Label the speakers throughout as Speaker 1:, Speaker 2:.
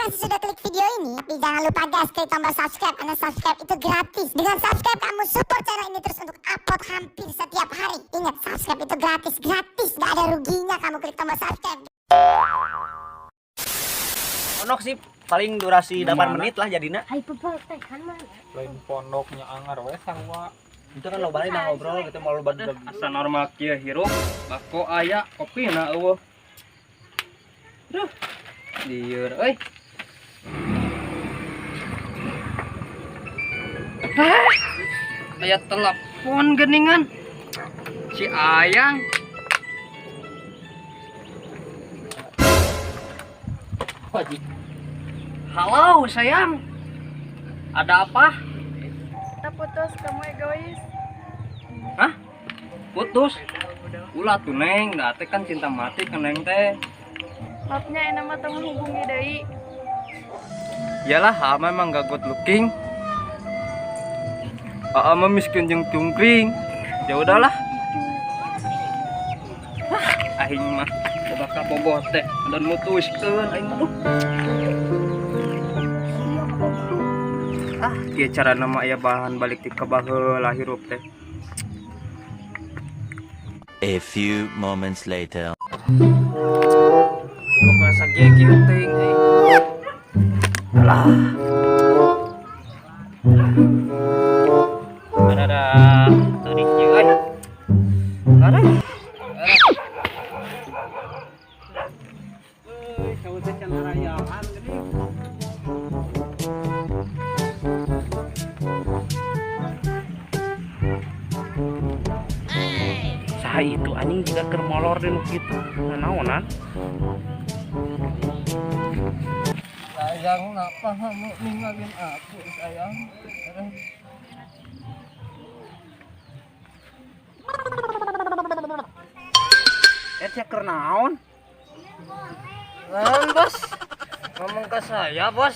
Speaker 1: kasih sudah klik video ini, tapi jangan lupa guys klik tombol subscribe karena subscribe itu gratis. Dengan subscribe kamu support channel ini terus untuk upload hampir setiap hari. Ingat, subscribe itu gratis, gak ada ruginya kamu klik tombol subscribe.
Speaker 2: Pondok sih paling durasi 8 menit lah jadinya.
Speaker 3: Hai pebal teh kan mana?
Speaker 4: Lain pondoknya anggar we sarua.
Speaker 2: Itu kan lo balik ngobrol gitu mau lo badut.
Speaker 4: Asa normal kieu hirup, bako aya kopina eueuh. Duh. Lieur euy. Aya telepon geningan. Si Ayang. Halo sayang. Ada apa?
Speaker 3: Kita putus, kamu egois.
Speaker 4: Hah? Putus? Ulah tuh Neng, da teh kan cinta mati ke Neng teh.
Speaker 3: Maafnya enak mah teu menghubungi deui.
Speaker 4: Iyalah, memang gak good looking. Mah miskin jeung cungkring. Ya udahlah. Aing mah bakal bogoh teh dan mutuskeun aing mah. Kieu cara nama aya bahan balik ti kabaheula hirup teh.
Speaker 5: A few moments later.
Speaker 4: Bukan sakieu kieu teuing euy. Alah. Ada teuing kieu euy. Ada. Euy, saur teh can harayaan geuning. Saha itu anjing juga keur molor di nu kitu. Naonan? Sayang, kenapa kamu ninggalin aku, sayang? Cek keur naon? Naon, Bos? Ngomong ke saya, Bos.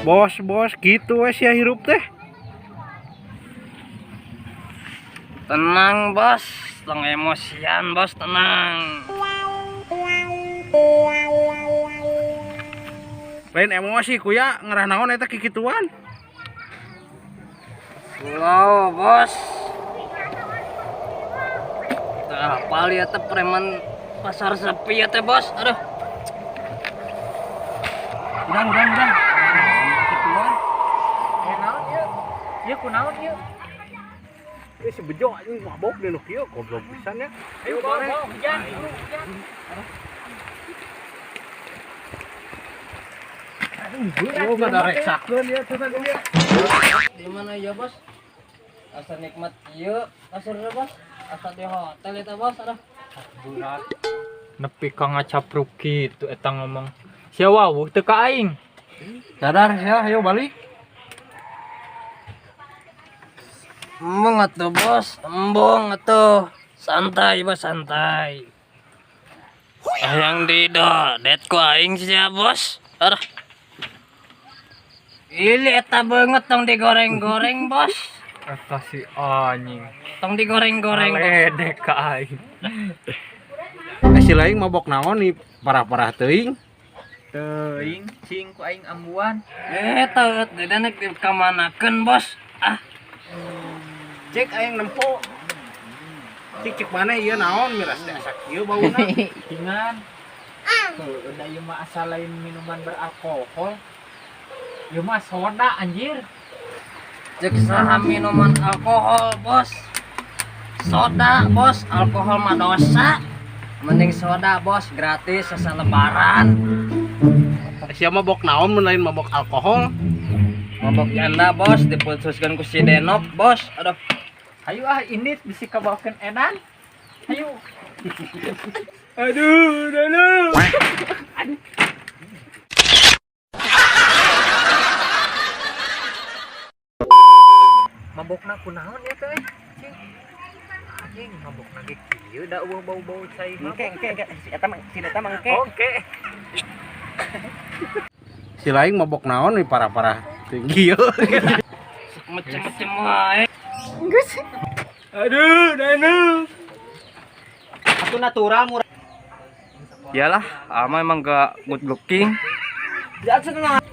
Speaker 6: Bos gitu wes ya hirup teh.
Speaker 4: Tenang, Bos. Tong emosian, Bos, tenang.
Speaker 6: Lain emosi kuya ngerah naon eta kikituan.
Speaker 4: Wow, Bos. Apa lihat teh preman pasar sepi ya teh, Bos. Aduh. Udah. Kikituan. Naon ieu? Ieu kunaon ieu?
Speaker 6: Si bejo anjing mabok di nu kieu goblok pisan ya.
Speaker 4: Ayo, bawa, hujan.
Speaker 6: Oh, ada reksakeun ya tuh dia.
Speaker 4: Di mana ya, Bos? Asa nikmat ieu, kasurna, Bos. Asa di hotel eta, Bos. Aduh.
Speaker 7: Bulat nepi ka ngacapruk kitu eta ngomong sia wawuh teu ka aing.
Speaker 6: Sadar ya, ayo balik.
Speaker 4: Embong atuh, Bos. Embong atuh. Santai, Bos, santai. Yang didodet ku aing sia, Bos. Aduh. Ini eta banget tong digoreng-goreng, Bos.
Speaker 7: Eta si anjing
Speaker 4: Tong digoreng-goreng, Bos.
Speaker 7: ledek ka aing.
Speaker 6: Si lain mabok naon nih parah-parah teuing.
Speaker 7: Teuing cing ku aing ambuan.
Speaker 4: Teut dedanek dikamanakeun, Bos. Ah,
Speaker 6: Cek aing nempo. Cek mana ieu naon miras teh asa kieu bauna.
Speaker 7: Ingan. Udah ieu mah asal lain minuman beralkohol. Ieu mah soda anjir.
Speaker 4: cek saha minuman alkohol, Bos. Soda, Bos. Alkohol mah dosa. Mending soda, Bos, gratis asa lebaran.
Speaker 6: Sia mabok naon mun lain mabok alkohol.
Speaker 4: Mabok janda, Bos, diputuskeun ku si Denop, Bos. Aduh.
Speaker 7: Hayu ini bisi kabawakeun edan. Hayu.
Speaker 6: Aduh, aduh.
Speaker 7: Mabokna kunaon ya teh? Cing. Anjing mabokna ge kieu da eueuh bau-bau cai mabok.
Speaker 2: Engke. Si eta mah engke.
Speaker 7: Oke.
Speaker 6: Si lain mabok naon nih parah-parah tinggi yeuh.
Speaker 4: Macem-macem wae.
Speaker 6: Aduh, aduh.
Speaker 2: Itu natural murah.
Speaker 4: Iyalah, ama emang gak good looking.
Speaker 2: Di atas na